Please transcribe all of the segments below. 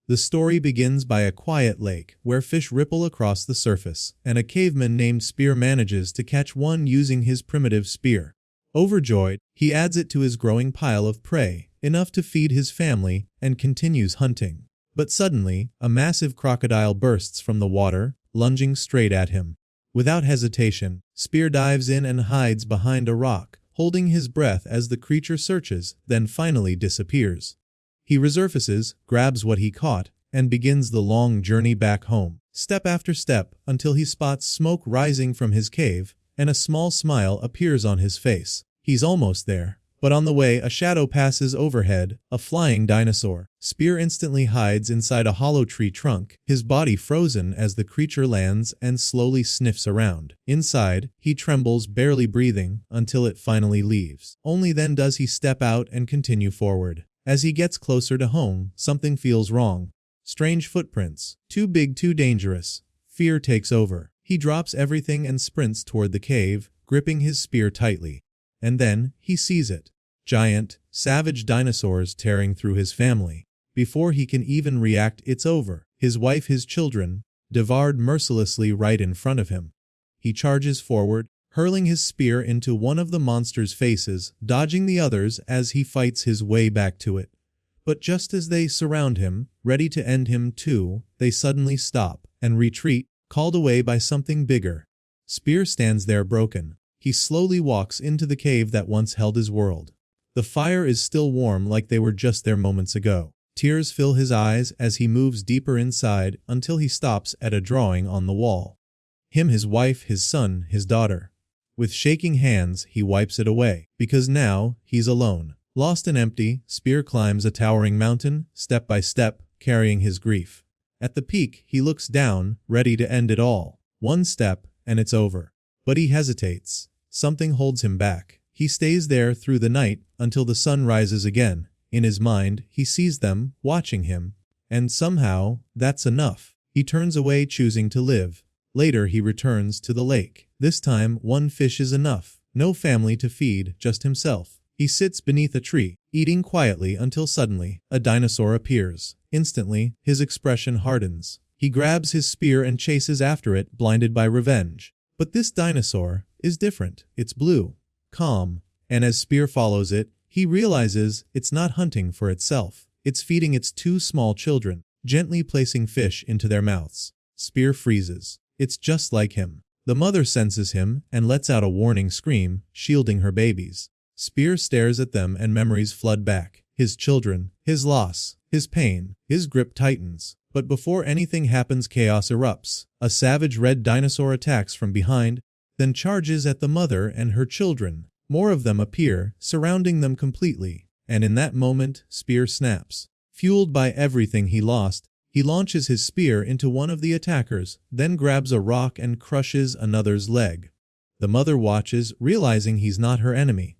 The story begins by a quiet lake where fish ripple across the surface, and a caveman named Spear manages to catch one using his primitive spear. Overjoyed, he adds it to his growing pile of prey, enough to feed his family, and continues hunting. But suddenly, a massive crocodile bursts from the water, lunging straight at him. Without hesitation, Spear dives in and hides behind a rock, holding his breath as the creature searches, then finally disappears. He resurfaces, grabs what he caught, and begins the long journey back home, step after step, until he spots smoke rising from his cave, and a small smile appears on his face. He's almost there. But on the way, a shadow passes overhead, a flying dinosaur. Spear instantly hides inside a hollow tree trunk, his body frozen as the creature lands and slowly sniffs around. Inside, he trembles, barely breathing, until it finally leaves. Only then does he step out and continue forward. As he gets closer to home, something feels wrong. Strange footprints. Too big, too dangerous. Fear takes over. He drops everything and sprints toward the cave, gripping his spear tightly. And then, he sees it. Giant, savage dinosaurs tearing through his family. Before he can even react, it's over. His wife, his children, devoured mercilessly right in front of him. He charges forward, hurling his spear into one of the monster's faces, dodging the others as he fights his way back to it. But just as they surround him, ready to end him too, they suddenly stop and retreat, called away by something bigger. Spear stands there broken. He slowly walks into the cave that once held his world. The fire is still warm like they were just there moments ago. Tears fill his eyes as he moves deeper inside until he stops at a drawing on the wall. Him, his wife, his son, his daughter. With shaking hands, he wipes it away, because now he's alone. Lost and empty, Spear climbs a towering mountain, step by step, carrying his grief. At the peak, he looks down, ready to end it all. One step, and it's over. But he hesitates. Something holds him back. He stays there through the night until the sun rises again. In his mind, he sees them, watching him. And somehow, that's enough. He turns away, choosing to live. Later, he returns to the lake. This time, one fish is enough. No family to feed, just himself. He sits beneath a tree, eating quietly until suddenly, a dinosaur appears. Instantly, his expression hardens. He grabs his spear and chases after it, blinded by revenge. But this dinosaur is different. It's blue, calm, and as Spear follows it, he realizes it's not hunting for itself. It's feeding its two small children, gently placing fish into their mouths. Spear freezes. It's just like him. The mother senses him and lets out a warning scream, shielding her babies. Spear stares at them and memories flood back. His children, his loss, his pain, his grip tightens. But before anything happens, chaos erupts. A savage red dinosaur attacks from behind, then charges at the mother and her children. More of them appear, surrounding them completely. And in that moment, Spear snaps. Fueled by everything he lost, he launches his spear into one of the attackers, then grabs a rock and crushes another's leg. The mother watches, realizing he's not her enemy.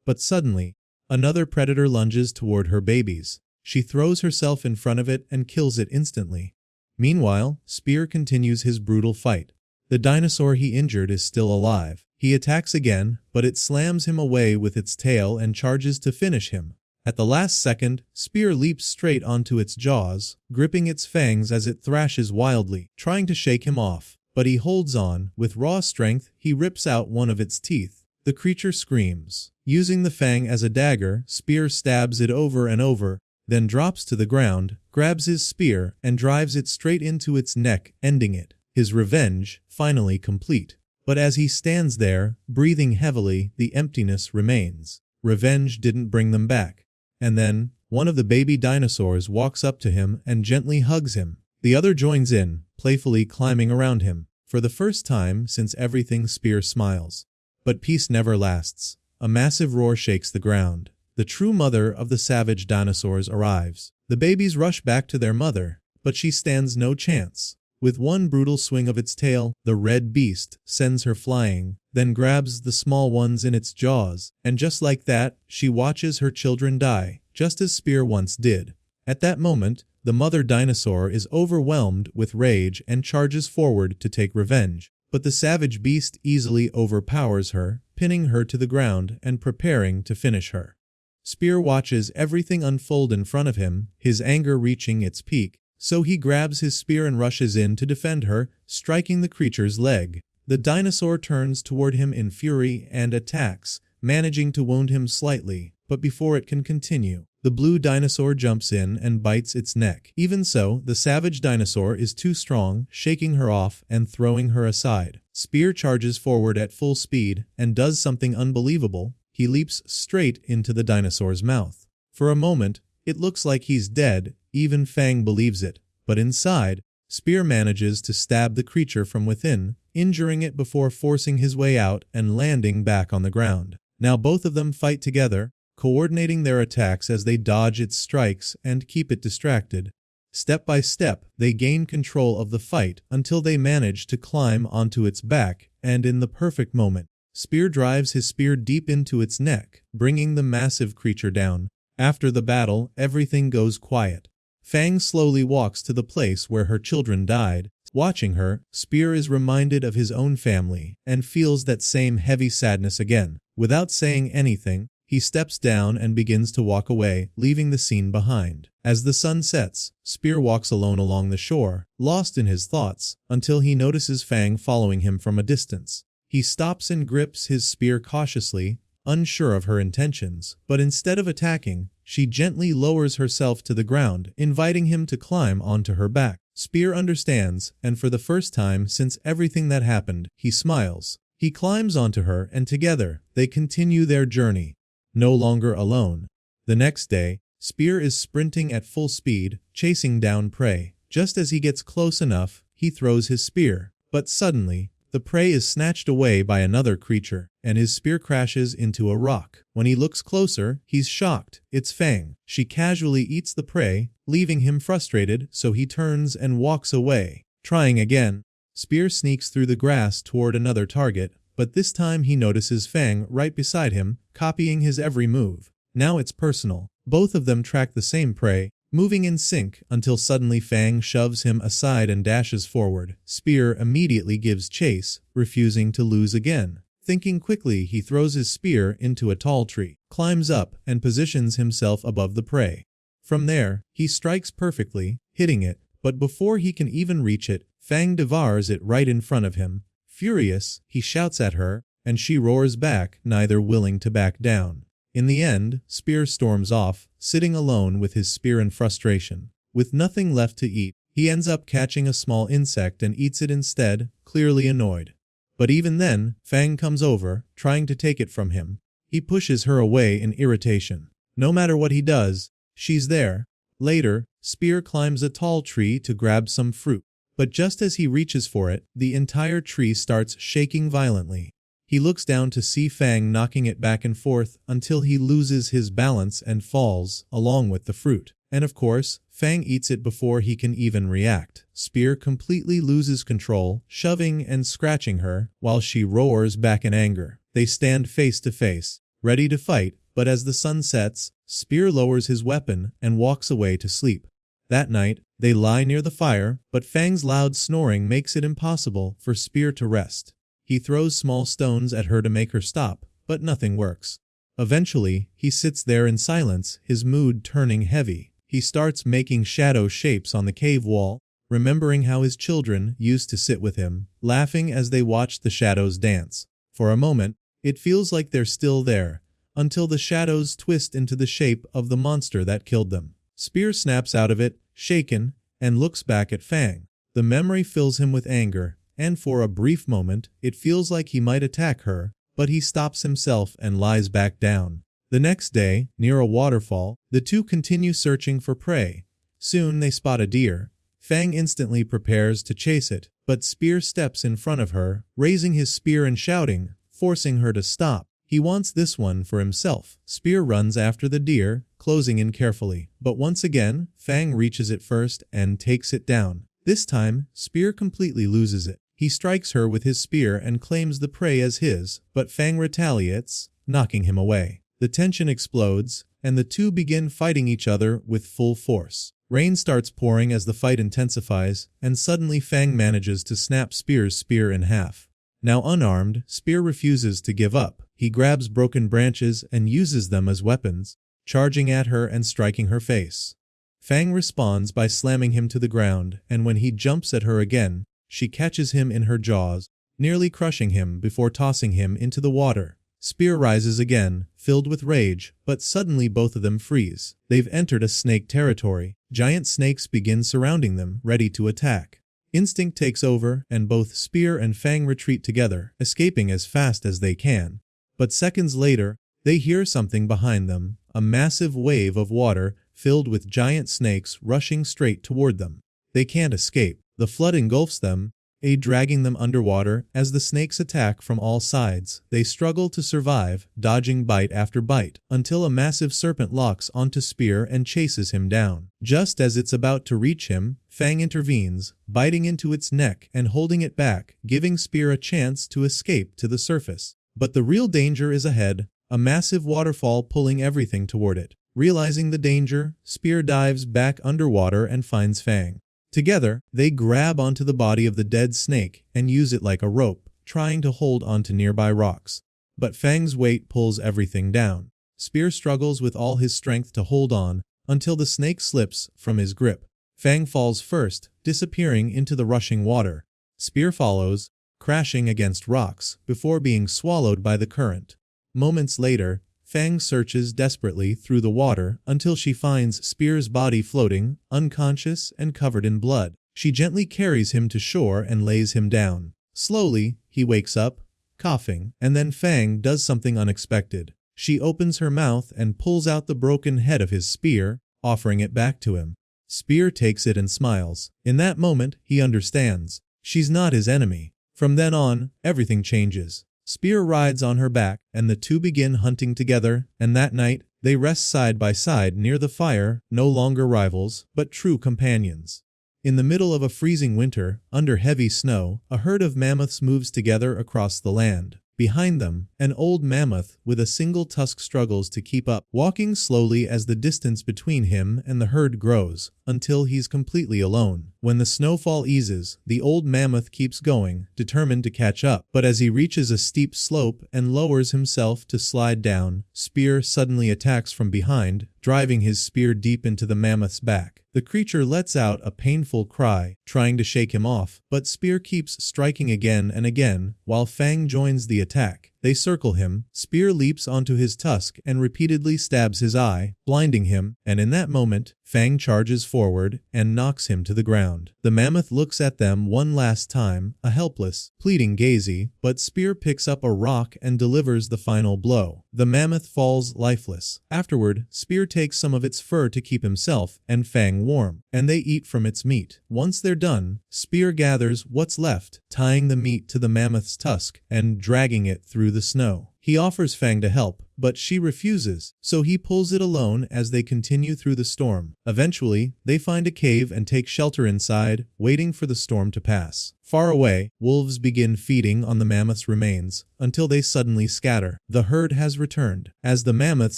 But suddenly, another predator lunges toward her babies. She throws herself in front of it and kills it instantly. Meanwhile, Spear continues his brutal fight. The dinosaur he injured is still alive. He attacks again, but it slams him away with its tail and charges to finish him. At the last second, Spear leaps straight onto its jaws, gripping its fangs as it thrashes wildly, trying to shake him off. But he holds on. With raw strength, he rips out one of its teeth. The creature screams. Using the fang as a dagger, Spear stabs it over and over, then drops to the ground, grabs his spear, and drives it straight into its neck, ending it. His revenge, finally complete. But as he stands there, breathing heavily, the emptiness remains. Revenge didn't bring them back. And then, one of the baby dinosaurs walks up to him and gently hugs him. The other joins in, playfully climbing around him. For the first time since everything, Spear smiles. But peace never lasts. A massive roar shakes the ground. The true mother of the savage dinosaurs arrives. The babies rush back to their mother, but she stands no chance. With one brutal swing of its tail, the red beast sends her flying, then grabs the small ones in its jaws, and just like that, she watches her children die, just as Spear once did. At that moment, the mother dinosaur is overwhelmed with rage and charges forward to take revenge. But the savage beast easily overpowers her, pinning her to the ground and preparing to finish her. Spear watches everything unfold in front of him, his anger reaching its peak. so he grabs his spear and rushes in to defend her, striking the creature's leg. The dinosaur turns toward him in fury and attacks, managing to wound him slightly, but before it can continue, the blue dinosaur jumps in and bites its neck. Even so, the savage dinosaur is too strong, shaking her off and throwing her aside. Spear charges forward at full speed and does something unbelievable. He leaps straight into the dinosaur's mouth. For a moment, it looks like he's dead, even Fang believes it, but inside, Spear manages to stab the creature from within, injuring it before forcing his way out and landing back on the ground. Now both of them fight together, coordinating their attacks as they dodge its strikes and keep it distracted. Step by step, they gain control of the fight until they manage to climb onto its back, and in the perfect moment, Spear drives his spear deep into its neck, bringing the massive creature down. After the battle, everything goes quiet. Fang slowly walks to the place where her children died. Watching her, Spear is reminded of his own family and feels that same heavy sadness again. Without saying anything, he steps down and begins to walk away, leaving the scene behind. As the sun sets, Spear walks alone along the shore, lost in his thoughts, until he notices Fang following him from a distance. He stops and grips his spear cautiously, unsure of her intentions, but instead of attacking, she gently lowers herself to the ground, inviting him to climb onto her back. Spear understands, and for the first time since everything that happened, he smiles. He climbs onto her and together, they continue their journey. No longer alone. The next day, Spear is sprinting at full speed, chasing down prey. Just as he gets close enough, he throws his spear. But suddenly, the prey is snatched away by another creature, and his spear crashes into a rock. When he looks closer, he's shocked. It's Fang. She casually eats the prey, leaving him frustrated, so he turns and walks away. Trying again, Spear sneaks through the grass toward another target, but this time he notices Fang right beside him, copying his every move. Now it's personal. Both of them track the same prey, moving in sync until suddenly Fang shoves him aside and dashes forward. Spear immediately gives chase, refusing to lose again. Thinking quickly, he throws his spear into a tall tree, climbs up, and positions himself above the prey. From there, he strikes perfectly, hitting it, but before he can even reach it, Fang devours it right in front of him. Furious, he shouts at her, and she roars back, neither willing to back down. In the end, Spear storms off, sitting alone with his spear in frustration. With nothing left to eat, he ends up catching a small insect and eats it instead, clearly annoyed. But even then, Fang comes over, trying to take it from him. He pushes her away in irritation. No matter what he does, she's there. Later, Spear climbs a tall tree to grab some fruit. But just as he reaches for it, the entire tree starts shaking violently. He looks down to see Fang knocking it back and forth until he loses his balance and falls, along with the fruit. And of course, Fang eats it before he can even react. Spear completely loses control, shoving and scratching her, while she roars back in anger. They stand face to face, ready to fight, but as the sun sets, Spear lowers his weapon and walks away to sleep. That night, they lie near the fire, but Fang's loud snoring makes it impossible for Spear to rest. He throws small stones at her to make her stop, but nothing works. Eventually, he sits there in silence, his mood turning heavy. He starts making shadow shapes on the cave wall, remembering how his children used to sit with him, laughing as they watched the shadows dance. For a moment, it feels like they're still there, until the shadows twist into the shape of the monster that killed them. Spear snaps out of it, shaken, and looks back at Fang. The memory fills him with anger, and for a brief moment, it feels like he might attack her, but he stops himself and lies back down. The next day, near a waterfall, the two continue searching for prey. Soon they spot a deer. Fang instantly prepares to chase it, but Spear steps in front of her, raising his spear and shouting, forcing her to stop. He wants this one for himself. Spear runs after the deer, closing in carefully, but once again, Fang reaches it first and takes it down. This time, Spear completely loses it. He strikes her with his spear and claims the prey as his, but Fang retaliates, knocking him away. The tension explodes, and the two begin fighting each other with full force. Rain starts pouring as the fight intensifies, and suddenly Fang manages to snap Spear's spear in half. Now unarmed, Spear refuses to give up. He grabs broken branches and uses them as weapons, charging at her and striking her face. Fang responds by slamming him to the ground, and when he jumps at her again, she catches him in her jaws, nearly crushing him before tossing him into the water. Spear rises again, filled with rage, but suddenly both of them freeze. They've entered a snake territory. Giant snakes begin surrounding them, ready to attack. Instinct takes over, and both Spear and Fang retreat together, escaping as fast as they can. But seconds later, they hear something behind them, a massive wave of water filled with giant snakes rushing straight toward them. They can't escape. The flood engulfs them, dragging them underwater as the snakes attack from all sides. They struggle to survive, dodging bite after bite, until a massive serpent locks onto Spear and chases him down. Just as it's about to reach him, Fang intervenes, biting into its neck and holding it back, giving Spear a chance to escape to the surface. But the real danger is ahead, a massive waterfall pulling everything toward it. Realizing the danger, Spear dives back underwater and finds Fang. Together, they grab onto the body of the dead snake and use it like a rope, trying to hold onto nearby rocks. But Fang's weight pulls everything down. Spear struggles with all his strength to hold on, until the snake slips from his grip. Fang falls first, disappearing into the rushing water. Spear follows, crashing against rocks, before being swallowed by the current. Moments later, Fang searches desperately through the water until she finds Spear's body floating, unconscious and covered in blood. She gently carries him to shore and lays him down. Slowly, he wakes up, coughing, and then Fang does something unexpected. She opens her mouth and pulls out the broken head of his spear, offering it back to him. Spear takes it and smiles. In that moment, he understands. She's not his enemy. From then on, everything changes. Spear rides on her back, and the two begin hunting together, and that night, they rest side by side near the fire, no longer rivals, but true companions. In the middle of a freezing winter, under heavy snow, a herd of mammoths moves together across the land. Behind them, an old mammoth with a single tusk struggles to keep up, walking slowly as the distance between him and the herd grows, until he's completely alone. When the snowfall eases, the old mammoth keeps going, determined to catch up. But as he reaches a steep slope and lowers himself to slide down, Spear suddenly attacks from behind, driving his spear deep into the mammoth's back. The creature lets out a painful cry, trying to shake him off, but Spear keeps striking again and again, while Fang joins the attack. They circle him, Spear leaps onto his tusk and repeatedly stabs his eye, blinding him, and in that moment, Fang charges forward and knocks him to the ground. The mammoth looks at them one last time, a helpless, pleading gaze, but Spear picks up a rock and delivers the final blow. The mammoth falls lifeless. Afterward, Spear takes some of its fur to keep himself and Fang warm, and they eat from its meat. Once they're done, Spear gathers what's left, tying the meat to the mammoth's tusk and dragging it through the snow. He offers Fang to help, but she refuses, so he pulls it alone as they continue through the storm. Eventually, they find a cave and take shelter inside, waiting for the storm to pass. Far away, wolves begin feeding on the mammoth's remains, until they suddenly scatter. The herd has returned. As the mammoths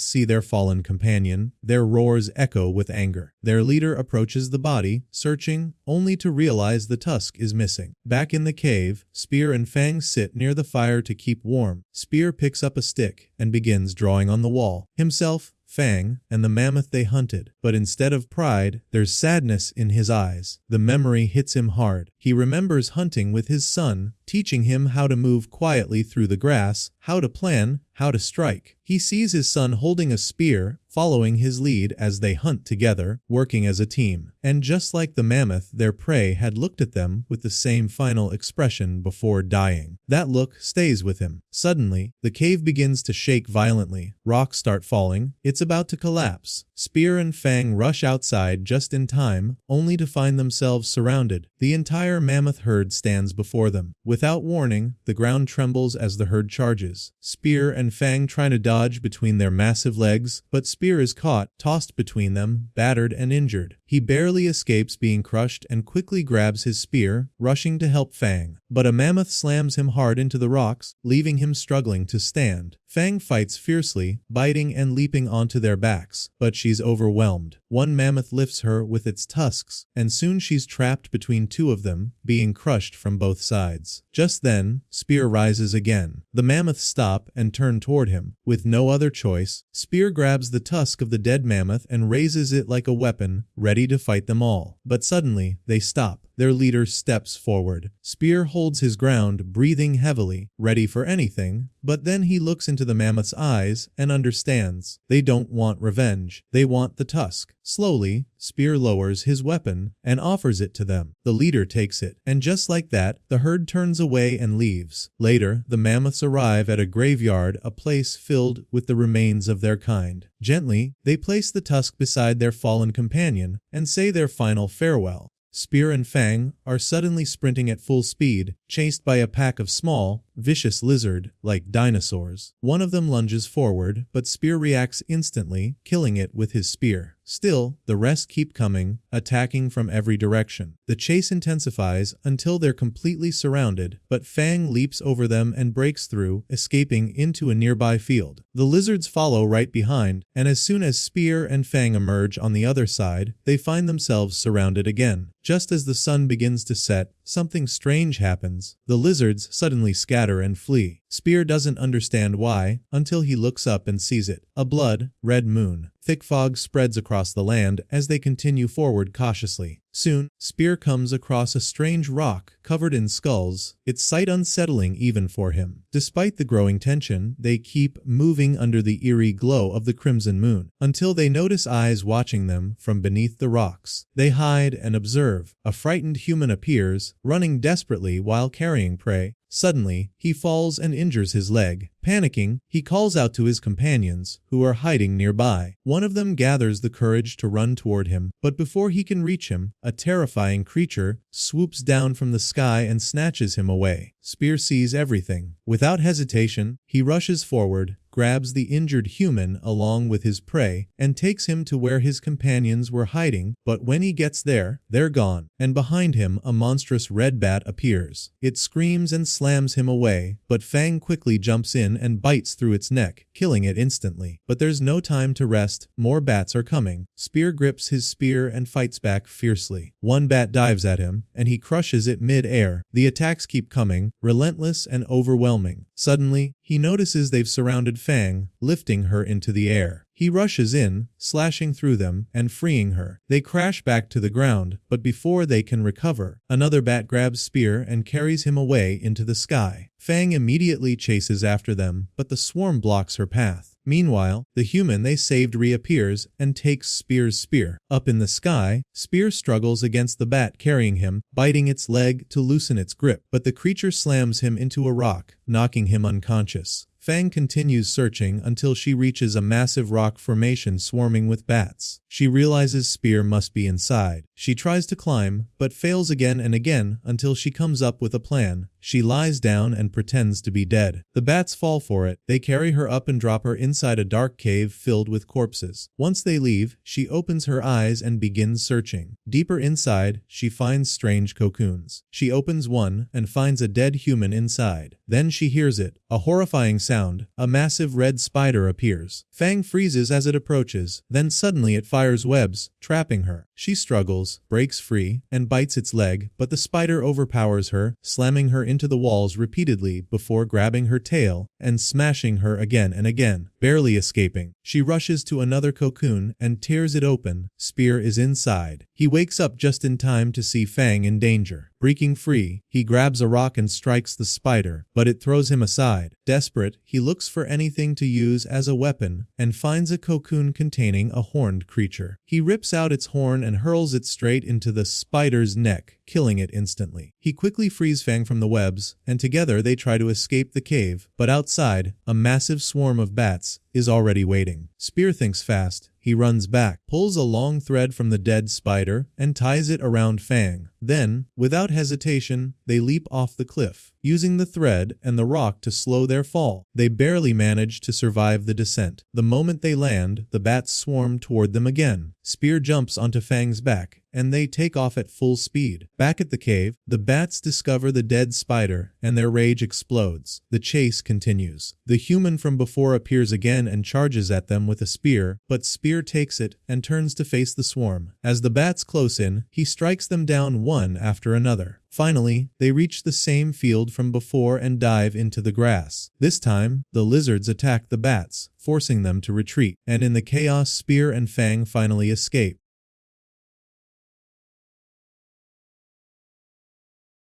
see their fallen companion, their roars echo with anger. Their leader approaches the body, searching, only to realize the tusk is missing. Back in the cave, Spear and Fang sit near the fire to keep warm. Spear picks up a stick and begins drawing on the wall. Himself, Fang, and the mammoth they hunted. But instead of pride, there's sadness in his eyes. The memory hits him hard. He remembers hunting with his son, teaching him how to move quietly through the grass, how to plan, how to strike. He sees his son holding a spear, following his lead as they hunt together, working as a team. And just like the mammoth, their prey had looked at them with the same final expression before dying. That look stays with him. Suddenly, the cave begins to shake violently. Rocks start falling. It's about to collapse. Spear and Fang rush outside just in time, only to find themselves surrounded. The entire mammoth herd stands before them. Without warning, the ground trembles as the herd charges. Spear and Fang try to dodge between their massive legs, but Spear is caught, tossed between them, battered and injured. He barely escapes being crushed and quickly grabs his spear, rushing to help Fang. but a mammoth slams him hard into the rocks, leaving him struggling to stand. Fang fights fiercely, biting and leaping onto their backs, but she's overwhelmed. One mammoth lifts her with its tusks, and soon she's trapped between two of them, being crushed from both sides. Just then, Spear rises again. The mammoths stop and turn toward him. With no other choice, Spear grabs the tusk of the dead mammoth and raises it like a weapon, ready to fight them all. But suddenly, they stop. Their leader steps forward. Spear holds his ground, breathing heavily, ready for anything, but then he looks into the mammoth's eyes and understands. They don't want revenge. They want the tusk. Slowly, Spear lowers his weapon and offers it to them. The leader takes it, and just like that, the herd turns away and leaves. Later, the mammoths arrive at a graveyard, a place filled with the remains of their kind. Gently, they place the tusk beside their fallen companion and say their final farewell. Spear and Fang are suddenly sprinting at full speed, chased by a pack of small, vicious lizard-like dinosaurs. One of them lunges forward, but Spear reacts instantly, killing it with his spear. Still, the rest keep coming, attacking from every direction. The chase intensifies until they're completely surrounded, but Fang leaps over them and breaks through, escaping into a nearby field. The lizards follow right behind, and as soon as Spear and Fang emerge on the other side, they find themselves surrounded again. Just as the sun begins to set, something strange happens. The lizards suddenly scatter and flee. Spear doesn't understand why, until he looks up and sees it. A blood-red moon. Thick fog spreads across the land as they continue forward cautiously. Soon, Spear comes across a strange rock covered in skulls, its sight unsettling even for him. Despite the growing tension, they keep moving under the eerie glow of the crimson moon, until they notice eyes watching them from beneath the rocks. They hide and observe. A frightened human appears, running desperately while carrying prey. Suddenly, he falls and injures his leg. Panicking, he calls out to his companions, who are hiding nearby. One of them gathers the courage to run toward him, but before he can reach him, a terrifying creature swoops down from the sky and snatches him away. Spear sees everything. Without hesitation, he rushes forward, grabs the injured human along with his prey, and takes him to where his companions were hiding, but when he gets there, they're gone, and behind him a monstrous red bat appears. It screams and slams him away, but Fang quickly jumps in and bites through its neck, killing it instantly. But there's no time to rest, more bats are coming. Spear grips his spear and fights back fiercely. One bat dives at him, and he crushes it mid-air. The attacks keep coming, relentless and overwhelming. Suddenly, he notices they've surrounded Fang, lifting her into the air. He rushes in, slashing through them and freeing her. They crash back to the ground, but before they can recover, another bat grabs Spear and carries him away into the sky. Fang immediately chases after them, but the swarm blocks her path. Meanwhile, the human they saved reappears and takes Spear's spear. Up in the sky, Spear struggles against the bat carrying him, biting its leg to loosen its grip, but the creature slams him into a rock, knocking him unconscious. Fang continues searching until she reaches a massive rock formation swarming with bats. She realizes Spear must be inside. She tries to climb, but fails again and again until she comes up with a plan. She lies down and pretends to be dead. The bats fall for it. They carry her up and drop her inside a dark cave filled with corpses. Once they leave, she opens her eyes and begins searching. Deeper inside, she finds strange cocoons. She opens one and finds a dead human inside. Then she hears it, a horrifying sound. A massive red spider appears. Fang freezes as it approaches, then suddenly it fires webs, trapping her. She struggles, breaks free, and bites its leg, but the spider overpowers her, slamming her into the walls repeatedly before grabbing her tail and smashing her again and again. Barely escaping, she rushes to another cocoon and tears it open. Spear is inside. He wakes up just in time to see Fang in danger. Breaking free, he grabs a rock and strikes the spider, but it throws him aside. Desperate, he looks for anything to use as a weapon and finds a cocoon containing a horned creature. He rips out its horn and hurls it straight into the spider's neck, killing it instantly. He quickly frees Fang from the webs, and together they try to escape the cave, but outside, a massive swarm of bats is already waiting. Spear thinks fast. He runs back, pulls a long thread from the dead spider, and ties it around Fang. Then, without hesitation, they leap off the cliff, using the thread and the rock to slow their fall. They barely manage to survive the descent. The moment they land, the bats swarm toward them again. Spear jumps onto Fang's back, and they take off at full speed. Back at the cave, the bats discover the dead spider, and their rage explodes. The chase continues. The human from before appears again and charges at them with a spear, but Spear takes it and turns to face the swarm. As the bats close in, he strikes them down one after another. Finally, they reach the same field from before and dive into the grass. This time, the lizards attack the bats, forcing them to retreat, and in the chaos Spear and Fang finally escape.